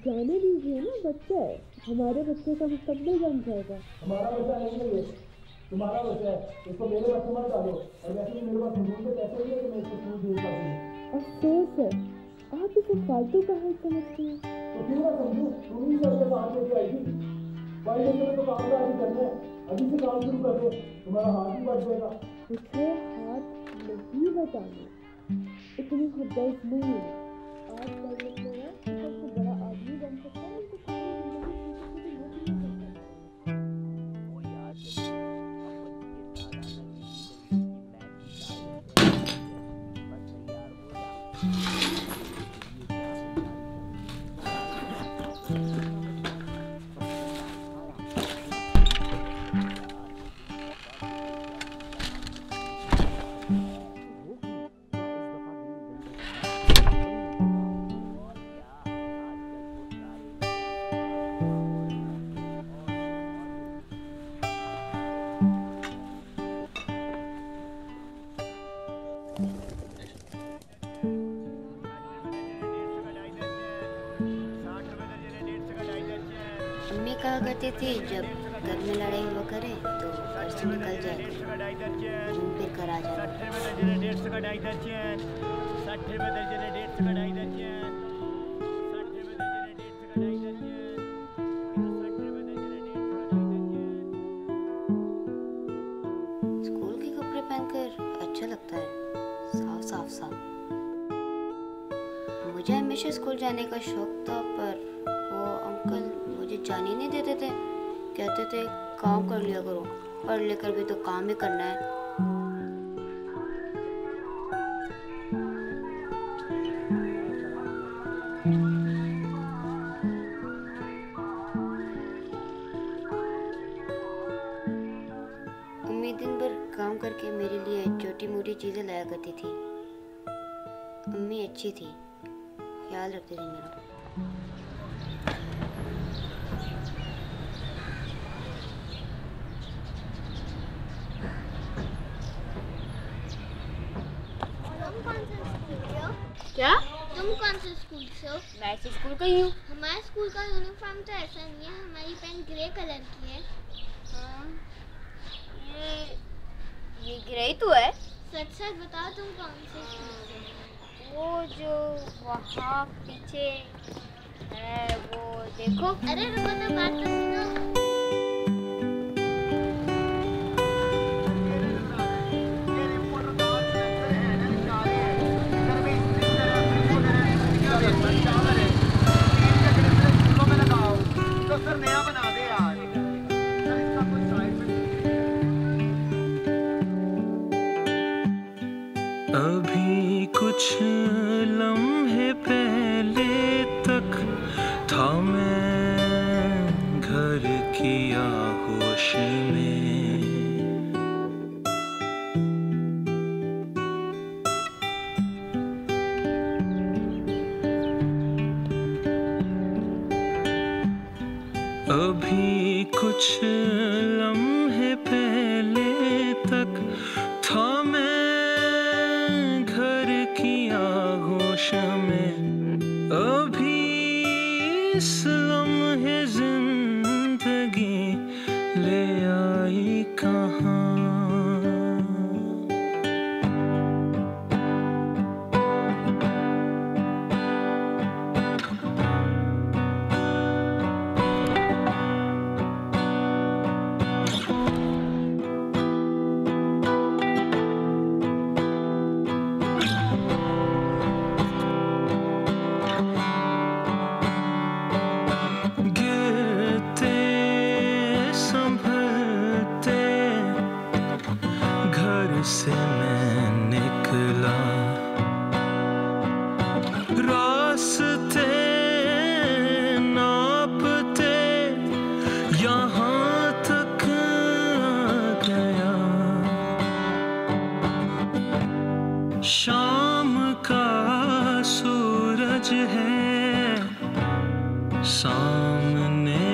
जाने दीजिए ना, बच्चा है। हमारे बच्चे का मुस्तकबिल बन जाएगा। हमारा बच्चा नहीं है ये, तुम्हारा बच्चा है। इसको मेरे बच्चे मत डालो। और वैसे भी मेरे पास हुजूर के पैसे नहीं है कि मैं इसको स्कूल भेज सकूं। अफसोस है, आप इसे फालतू का हल समझते हैं। तो क्यों ना समझूं, तुम ही से अपने साथ लेके आई थी। पढ़ लिखे में तो कामयाबी करना है, अभी से काम शुरू कर दे, तुम्हारा हाथ भी बढ़ जाएगा। मुझे हाथ नहीं बताना, इतनी खुदगर्ज नहीं है। आज पढ़ लिख लेगा, कल से बड़ा आदमी बन सकता है, तो पूरी जिंदगी छोटी छोटी नौकरियां करता रहेगा। वो याद बस तैयार हो जा। अम्मी कहा करती थी जब घर में लड़ाई हुआ करे तो घर से निकल जाए, घूम फिर कर आ जाए। स्कूल के कपड़े पहनकर अच्छा लगता है, साफ साफ सा। मुझे हमेशा स्कूल जाने का शौक था, पर वो अंकल मुझे जाने नहीं देते थे। कहते थे काम कर लिया करो, पढ़ लेकर भी तो काम ही करना है। अम्मी दिन भर काम करके मेरे लिए छोटी मोटी चीजें लाया करती थी। अम्मी अच्छी थी, ख्याल रखती थी मेरा। क्या? तुम कौन से स्कूल से हो? मैं इसी स्कूल का ही हूँ। हमारे स्कूल का यूनिफॉर्म तो ऐसा नहीं है, हमारी पेन ग्रे कलर की है। हाँ, ये ग्रे तो है। सच सच बताओ तुम कौन से स्कूल से हो? वो जो वहाँ पीछे है वो देखो। अरे रुको तो बात तो सुनो। अभी कुछ लम्हे पहले तक था मैं घर की आगोश में। अभी कुछ लम्हे पहले तक था मैं आगोश में। अभी इस लम्हे जिंदगी ले आई कहाँ। से मैं निकला, रास्ते नापते यहाँ तक आ गया। शाम का सूरज है सामने,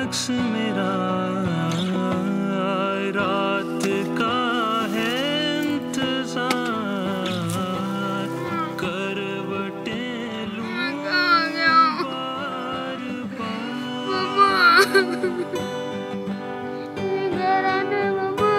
अक्स मेरा रात का करवटें लूं घर आना मम्मा।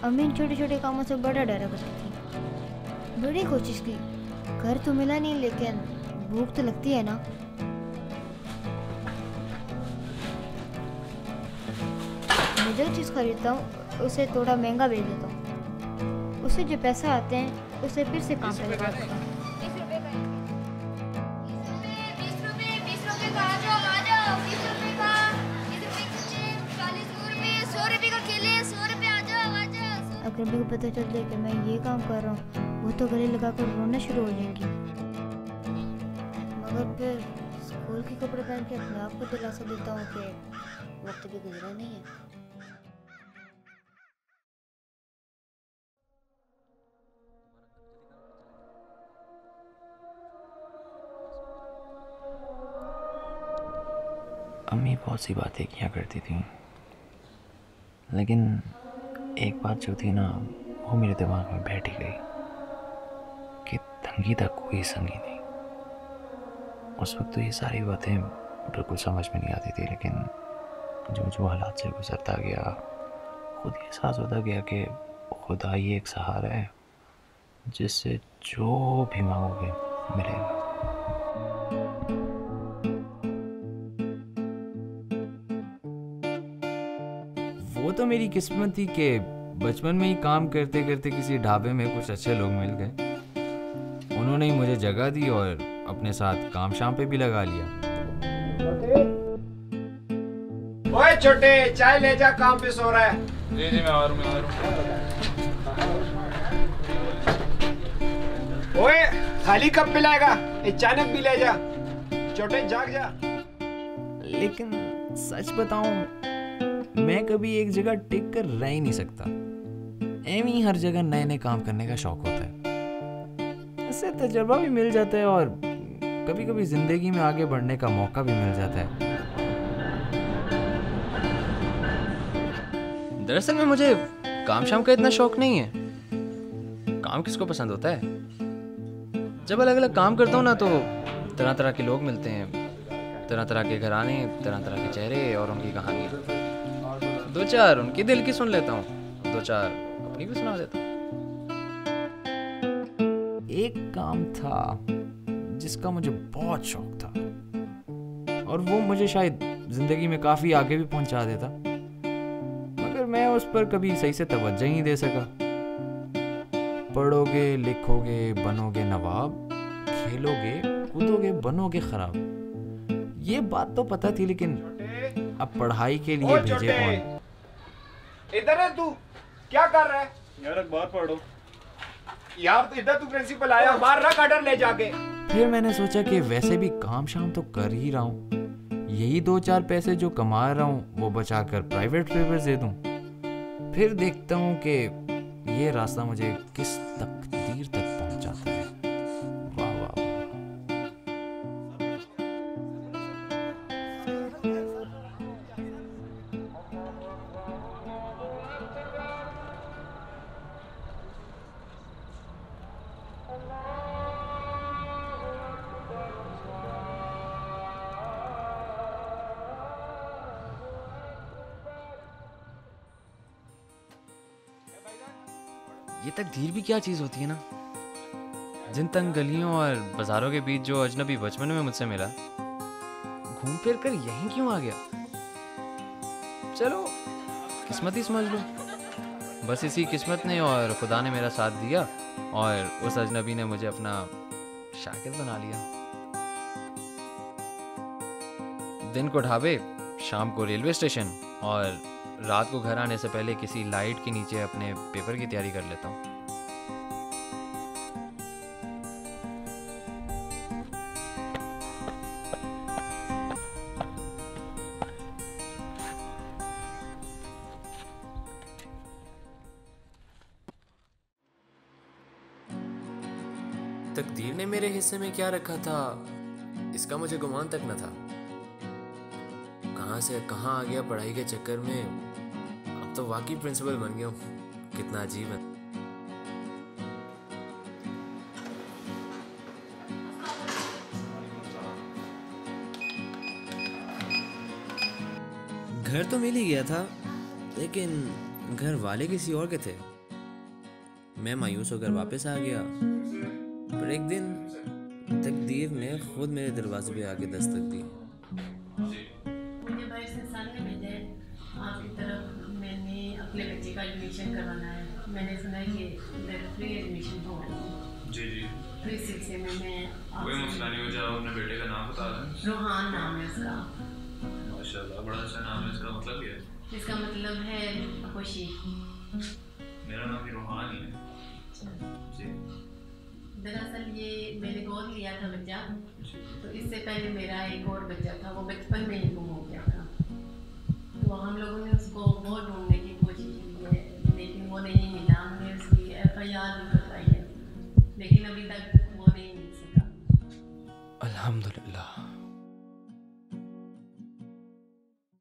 अम्मी इन छोटे छोटे कामों से बड़ा डरा करती थी। बड़ी कोशिश की, घर तो मिला नहीं, लेकिन भूख तो लगती है ना। मैं जो चीज़ खरीदता हूँ उसे थोड़ा महंगा बेच देता हूँ, उससे जो पैसा आते हैं उसे फिर से काम पे लगा देता हूँ। 20 रुपए का 20 रुपए का आ जाओ 20 रुपए का 20 रुपए का 40 रुपए 100 रुपए का केले 100 रुपए आ जाओ। अगर अम्मी को पता चल जाए कि मैं ये काम कर रहा हूँ, वो तो गले लगाकर रोना शुरू हो जाएंगी। मगर फिर स्कूल के कपड़े पहन के अपने आप को दिलासा देता हूँ कि वक्त भी गुजरा नहीं है। अम्मी बहुत सी बातें किया करती थी, लेकिन एक बात जो थी ना, वो मेरे दिमाग में बैठ ही गई कि तंगी तक कोई संगी नहीं। उस वक्त तो ये सारी बातें बिल्कुल समझ में नहीं आती थी, लेकिन जो जो हालात से गुजरता गया, खुद ये एहसास होता गया कि खुदा ही एक सहारा है जिससे जो भी मांगोगे मिलेगा। वो तो मेरी किस्मत थी कि बचपन में ही काम करते करते किसी ढाबे में कुछ अच्छे लोग मिल गए। उन्होंने ही मुझे जगह दी और अपने साथ काम शाम पे भी लगा लिया। ओए छोटे, चाय ले जा, काम पे सो रहा है। जी जी मैं आ रहा हूँ। ओए खाली कब पिलाएगा, अचानक भी ले जा। छोटे जाग जा। लेकिन सच बताऊं, मैं कभी एक जगह टिक कर रह ही नहीं सकता। एम ही हर जगह नए नए काम करने का शौक होता है। इससे तजुर्बा भी मिल जाता है और कभी कभी जिंदगी में आगे बढ़ने का मौका भी मिल जाता है। दरअसल में मुझे काम शाम का इतना शौक नहीं है। काम किसको पसंद होता है? जब अलग अलग काम करता हूँ ना, तो तरह तरह के लोग मिलते हैं, तरह तरह के घराने, तरह तरह के चेहरे और उनकी कहानी। दो चार उनकी दिल की सुन लेता हूँ, दो चार अपनी भी सुना देता हूँ। एक काम था जिसका मुझे बहुत शौक था और वो मुझे शायद जिंदगी में काफी आगे भी पहुंचा देता, मगर मैं उस पर कभी सही से तवज्जो ही नहीं दे सका। पढ़ोगे, लिखोगे, बनोगे नवाब, खेलोगे, कूदोगे, बनोगे खराब। ये बात तो पता थी, लेकिन अब पढ़ाई के लिए भेजे कौन? इधर है तू, क्या कर रहा है? यार अखबार पढ़ो। यार इधर तू प्रिंसिपल आया, मार रहा कटर ले जाके। फिर मैंने सोचा कि वैसे भी काम शाम तो कर ही रहा हूँ, यही दो चार पैसे जो कमा रहा हूँ वो बचाकर प्राइवेट पेपर्स दे दूँ। फिर देखता हूँ कि ये रास्ता मुझे किस तकदीर तक पहुँचाता है। वाह वाह वाह। ये तकदीर भी क्या चीज़ होती है ना। जिन तंग गलियों और बाजारों के बीच जो अजनबी बचपन में मुझसे मिला, घूम फिर कर यहीं क्यों आ गया? चलो किस्मत ही समझ लो। बस इसी किस्मत ने और खुदा ने मेरा साथ दिया और उस अजनबी ने मुझे अपना शागिर्द बना लिया। दिन को ढाबे, शाम को रेलवे स्टेशन और रात को घर आने से पहले किसी लाइट के नीचे अपने पेपर की तैयारी कर लेता हूँ। तकदीर ने मेरे हिस्से में क्या रखा था इसका मुझे गुमान तक न था। कहाँ से कहाँ आ गया पढ़ाई के चक्कर में, अब तो वाकई प्रिंसिपल बन गया हूँ। कितना अजीब है। घर तो मिल ही गया था, लेकिन घर वाले किसी और के थे। मैं मायूस होकर वापस आ गया, पर एक दिन तकदीर ने खुद मेरे दरवाजे पे आके दस्तक दी। मुझे भाई से सर ने भेजा है आपकी तरफ, मैंने अपने बच्चे का एडमिशन करवाना है। मैंने सुना है कि इधर फ्री एडमिशन हो रहा है। जी जी, तो इस सिलसिले में मैं कोई मसला नहीं हो जाए। अपने बेटे का नाम बता दें। रूहान नाम है उसका। माशाल्लाह, बड़ा अच्छा नाम है। इसका मतलब क्या है? इसका मतलब है खुशी। मेरा नाम भी रूहान ही है। जी, दरअसल ये मैंने गोद लिया था बच्चा, तो इससे पहले मेरा एक और बच्चा था, वो बचपन में ही गुम हो गया था। तो हम लोगों ने उसको बहुत ढूंढने की कोशिश की है, लेकिन वो नहीं मिला। हमने उसकी FIR भी करवाई है, लेकिन अभी तक वो नहीं मिल सका। अल्हम्दुलिल्लाह।